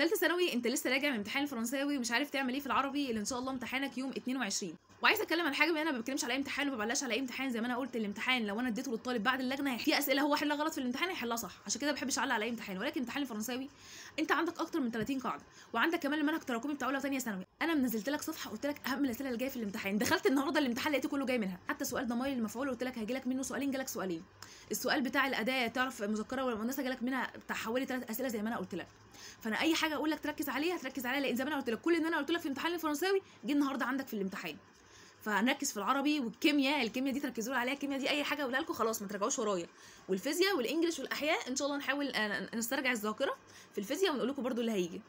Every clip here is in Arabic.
ثالثه ثانوي انت لسه راجع من امتحان الفرنساوي ومش عارف تعمل ايه في العربي اللي ان شاء الله امتحانك يوم 22. وعايزه اتكلم عن حاجه انا ما بتكلمش على اي امتحان وما بعلقش على اي امتحان. زي ما انا قلت الامتحان لو انا اديته للطالب بعد اللجنه في اسئله هو حلها غلط في الامتحان هيحلها صح، عشان كده ما بحبش اعلق على اي امتحان. ولكن امتحان الفرنساوي انت عندك اكتر من 30 قاعده، وعندك كمان المنهج التراكمي بتاع اولى وثانيه ثانوي. انا منزلت لك صفحه قلت لك اهم الاسئله اللي جايه في الامتحان، دخلت النهارده الامتحان لقيته كله جاي منها. حتى سؤال ضمائر المفعول قلت لك هيجي لك منه سؤالين، جالك سؤالين. السؤال بتاع الاداه تعرف مذكره ولا مؤنثه جالك منها بتاع حوالي 3 اسئله زي ما انا قلت لك. فانا اي حاجه اقول لك تركز عليها هتركز عليها، لان زي ما انا قلت لك كل اللي انا قلت لك في امتحان الفرنساوي جه النهارده عندك في الامتحان. فهنركز في العربي والكيمياء، الكيمياء دي تركزوا عليها، الكيمياء دي اي حاجه اقولها لكم خلاص ما تراجعوش ورايا. والفيزياء والانجليش والاحياء ان شاء الله نحاول نسترجع الذاكره في الفيزياء ونقول لكم برده اللي هيجي.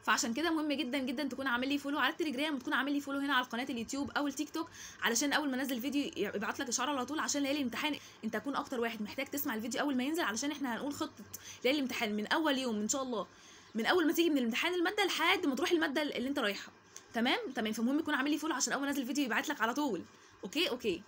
فعشان كده مهم جدا جدا تكون عامل لي فولو على التليجرام، وتكون عامل لي فولو هنا على قناه اليوتيوب او التيك توك، علشان اول ما انزل فيديو يبعت لك اشعار على طول. عشان ليالي الامتحان انت هتكون اكتر واحد محتاج تسمع الفيديو اول ما ينزل، علشان احنا هنقول خطه ليالي الامتحان من اول يوم ان شاء الله، من اول ما تيجي من الامتحان الماده لحد ما تروح الماده اللي انت رايحها. تمام. فمهم يكون عامل لي فولو عشان اول ما انزل فيديو يبعت لك على طول. اوكي.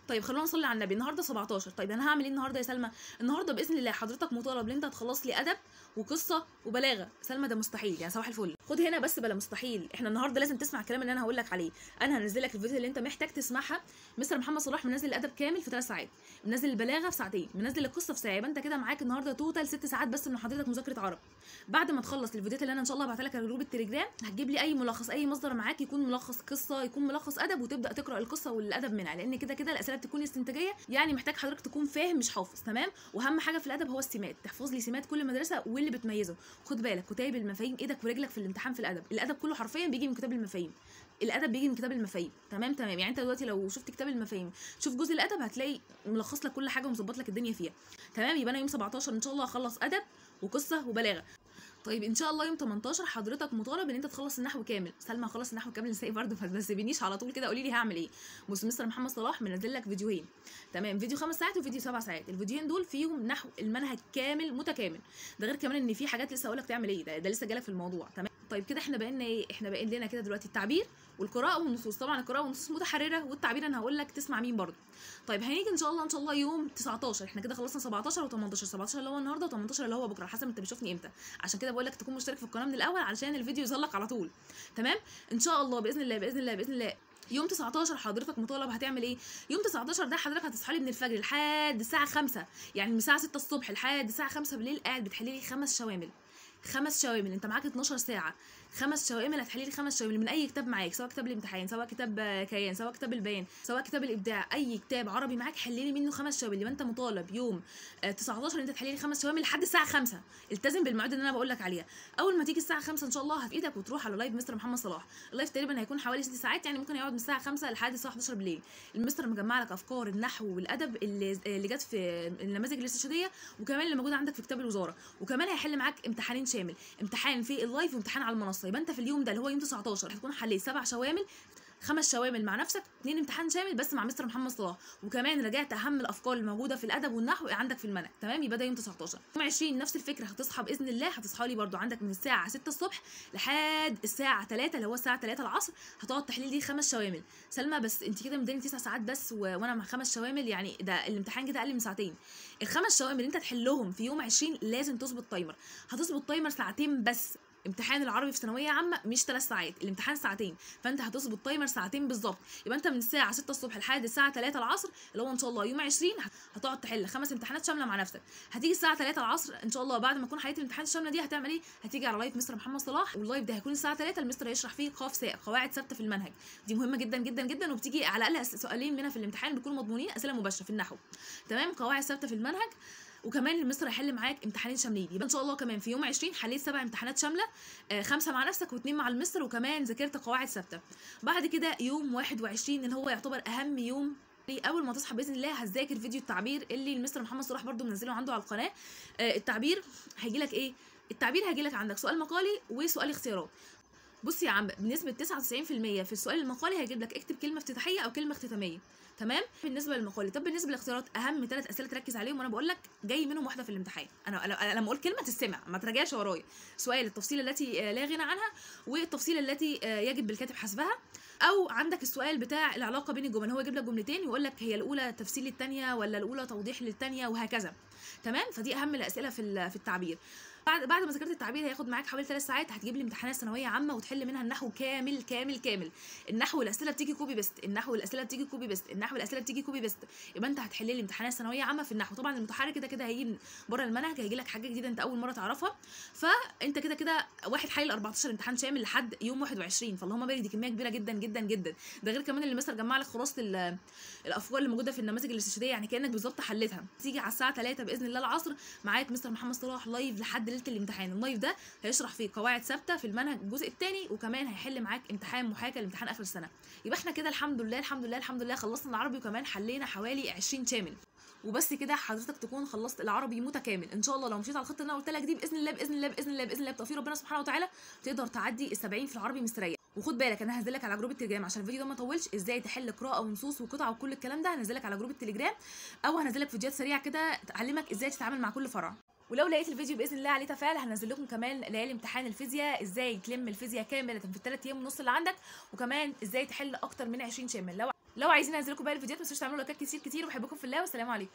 طيب خلونا نصلي على النبي. النهارده 17. طيب انا هعمل ايه النهارده يا سلمى؟ النهارده باذن الله حضرتك مطالب ان انت تخلص لي ادب وقصه وبلاغه. سلمى ده مستحيل يعني، صباح الفل. خد هنا بس بلا مستحيل، احنا النهارده لازم تسمع الكلام اللي انا هقول لك عليه. انا هنزل لك الفيديو اللي انت محتاج تسمعها. مستر محمد صلاح منزل الادب كامل في 3 ساعات، منزل البلاغه في ساعتين، منزل القصه في ساعه. يبقى انت كده معاك النهارده توتال 6 ساعات بس من حضرتك مذاكره عربي. بعد ما تخلص الفيديوهات اللي انا ان شاء الله هبعتها لك على جروب التليجرام، هتجيب لي اي ملخص، اي مصدر معاك يكون ملخص قصه، يكون ملخص ادب، وتبدا تقرا القصه والادب منها، لان كده كده الاسئله بتكون استنتاجيه، يعني محتاج حضرتك تكون فاهم مش حافظ. تمام. واهم حاجه في الادب هو السمات، تحفظ لي سمات كل مدرسه واللي بتميزه. خد بالك كتيب المفاهيم ايدك ورجلك في الامتحان في الادب. الادب كله حرفيا بيجي من كتاب المفاهيم. الادب بيجي من كتاب المفاهيم. تمام. يعني انت دلوقتي لو شفت كتاب المفاهيم شوف جزء الادب هتلاقي ملخص لك كل حاجه ومظبط لك الدنيا فيها. تمام. يبقى انا يوم 17 ان شاء الله هخلص ادب وقصه وبلاغه. طيب ان شاء الله يوم 18 حضرتك مطالب ان انت تخلص النحو كامل. سلمى هخلص النحو كامل ازاي برضه؟ ما تسيبنيش على طول كده، قولي لي هعمل ايه. بص مستر محمد صلاح منزل لك فيديوهين. تمام. فيديو 5 ساعات وفيديو 7 ساعات. الفيديوهين دول فيهم نحو المنهج كامل متكامل. ده غير كمان ان في حاجات لسه هقول لك تعمل ايه، ده لسه جالك في الموضوع. تمام. طيب كده احنا بقينا ايه؟ احنا بقينا لنا كده دلوقتي التعبير والقراءه والنصوص. طبعا القراءه والنصوص متحرره، والتعبير انا هقول لك تسمع مين برضه. طيب هنيجي ان شاء الله يوم 19. احنا كده خلصنا 17 و18. 17 اللي هو النهارده و18 اللي هو بكره، حسب انت بتشوفني امتى. عشان كده بقول لك تكون مشترك في القناه من الاول علشان الفيديو يظهر لك على طول. تمام. ان شاء الله باذن الله يوم 19 حضرتك مطالب هتعمل ايه؟ يوم 19 ده حضرتك هتصحى لي من الفجر لحد الساعه 5، يعني من الساعه 6 الصبح لحد الساعه 5 بالليل قاعد بتحلي لي 5 شوامل. 5 شوامل. انت معاك 12 ساعه، 5 شوامل هتحلي لي 5 شوامل من اي كتاب معاك، سواء كتاب الامتحان، سواء كتاب كيان، سواء كتاب البيان، سواء كتاب الابداع، اي كتاب عربي معاك حلي لي منه 5 شوامل. يبقى انت مطالب يوم 19 انت تحلي لي 5 شوامل لحد الساعه 5. التزم بالمواعيد اللي انا بقول لك عليها. اول ما تيجي الساعه 5 ان شاء الله في ايدك وتروح على لايف مستر محمد صلاح. اللايف تقريبا هيكون حوالي 6 ساعات، يعني ممكن يقعد من الساعه 5 لحد الساعه 11 بالليل. المستر مجمع لك افكار النحو والادب اللي جت في النماذج الاستشهاديه، وكمان اللي موجوده عندك في كتاب الوزاره، وكمان هيحل معاك امتحانين شامل، امتحان في اللايف وامتحان على المنصه. يبقى انت في اليوم ده اللي هو يوم 19 هتكون حليت 7 شوامل، 5 شوامل مع نفسك، 2 امتحان شامل بس مع مستر محمد صلاح، وكمان راجعت اهم الافكار الموجوده في الادب والنحو عندك في المنهج. تمام. يبقى ده يوم 19. يوم 20 نفس الفكره، هتصحى باذن الله، هتصحى لي برده عندك من الساعه 6 الصبح لحد الساعه 3 اللي هو الساعه 3 العصر، هتقعد تحليل لي 5 شوامل. سلمى بس انت كده مداني 9 ساعات بس وانا مع 5 شوامل، يعني ده الامتحان كده اقل من ساعتين. ال5 شوامل اللي انت تحلهم في يوم 20 لازم تظبط تايمر. هتظبط تايمر ساعتين بس. امتحان العربي في ثانويه عامه مش 3 ساعات، الامتحان ساعتين، فانت هتظبط تايمر ساعتين بالظبط. يبقى انت من الساعه 6 الصبح لحد الساعه 3 العصر اللي هو ان شاء الله يوم 20 هتقعد تحل 5 امتحانات شامله مع نفسك. هتيجي الساعه 3 العصر ان شاء الله بعد ما تكون حليت الامتحانات الشامله دي هتعمل ايه؟ هتيجي على لايف مستر محمد صلاح، واللايف ده هيكون الساعه 3. المستر هيشرح فيه قاف ساء، قواعد ثابته في المنهج. دي مهمه جدا جدا جدا، وبتيجي على الاقل سؤالين منها في الامتحان بيكونوا مضمونين، اسئله مباشره في النحو. تمام. قواعد ثابته في المنهج، وكمان المستر هيحل معاك امتحانين شاملين. يبقى ان شاء الله كمان في يوم 20 حليت 7 امتحانات شامله، 5 مع نفسك و2 مع المستر، وكمان ذاكرت قواعد ثابته. بعد كده يوم 21 اللي هو يعتبر اهم يوم، اول ما تصحى باذن الله هتذاكر فيديو التعبير اللي المستر محمد صلاح برده منزله عنده على القناه. التعبير هيجي لك ايه؟ التعبير هيجي لك عندك سؤال مقالي وسؤال اختيارات. بص يا عم، بنسبه 99% في السؤال المقالي هيجيب لك اكتب كلمه افتتاحيه او كلمه اختتاميه. تمام. بالنسبه للمقالي. طب بالنسبه للاختيارات اهم 3 اسئله تركز عليهم، وانا بقول لك جاي منهم واحده في الامتحان. انا لما اقول كلمه تستمع ما تراجعش ورايا. سؤال التفصيل التي لا غنى عنها، والتفصيل التي يجب بالكاتب حسبها، او عندك السؤال بتاع العلاقه بين الجمل، هو يجيب لك جملتين ويقول لك هي الاولى تفسير للثانيه ولا الاولى توضيح للثانيه وهكذا. تمام. فدي اهم الاسئله في التعبير. بعد ما ذاكرت التعبير هياخد معاك حوالي 3 ساعات، هتجيب لي امتحانات ثانويه عامه وتحل منها النحو كامل كامل كامل. النحو الاسئله بتيجي كوبي بيست، النحو الاسئله بتيجي كوبي بيست، النحو الاسئله بتيجي كوبي بيست. يبقى انت هتحل لي امتحانات ثانويه عامه في النحو. طبعا المتحرك كده كده هيجي من بره المنهج، هيجي لك حاجه جديده انت اول مره تعرفها. فانت كده كده واحد حل 14 امتحان شامل لحد يوم 21، فاللهم بارك دي كميه كبيره جدا جدا جدا. ده غير كمان اللي مستر جمع لك خلاصه الافكار اللي موجوده في النماذج الاستشهاديه، يعني كانك بالظبط حلتها. تيجي على الساعه 3 باذن الله العصر معاك مستر محمد صلاح لايف لحد ليله الامتحان. اللايف ده هيشرح فيه قواعد ثابته في المنهج الجزء الثاني، وكمان هيحل معاك امتحان محاكاه لامتحان اخر السنه. يبقى احنا كده الحمد لله الحمد لله الحمد لله خلصنا العربي، وكمان حلينا حوالي 20 شامل. وبس كده حضرتك تكون خلصت العربي متكامل ان شاء الله. لو مشيت على الخطه اللي انا قلت لك دي باذن الله باذن الله باذن الله باذن الله بتوفيق ربنا سبحانه وتعالى تقدر تعدي ال70 في العربي مستريح. وخد بالك انا هنزلك على جروب التليجرام عشان الفيديو ده ما يطولش، ازاي تحل قراءه ونصوص وقطع وكل الكلام ده هنزلك على جروب التليجرام، او هنزلك فيديوهات سريعه كده تعلمك ازاي تتعامل مع كل فرع. ولو لقيت الفيديو باذن الله عليه تفاعل هنزل لكم كمان ليالي امتحان الفيزياء، ازاي تلم الفيزياء كامله في ال3 ايام ونص اللي عندك، وكمان ازاي تحل اكتر من 20 شامل. لو عايزين انزل لكم باقي الفيديوهات ما تنسوش تعملوا لايكات كتير كتير، وبحبكم في الله والسلام عليكم.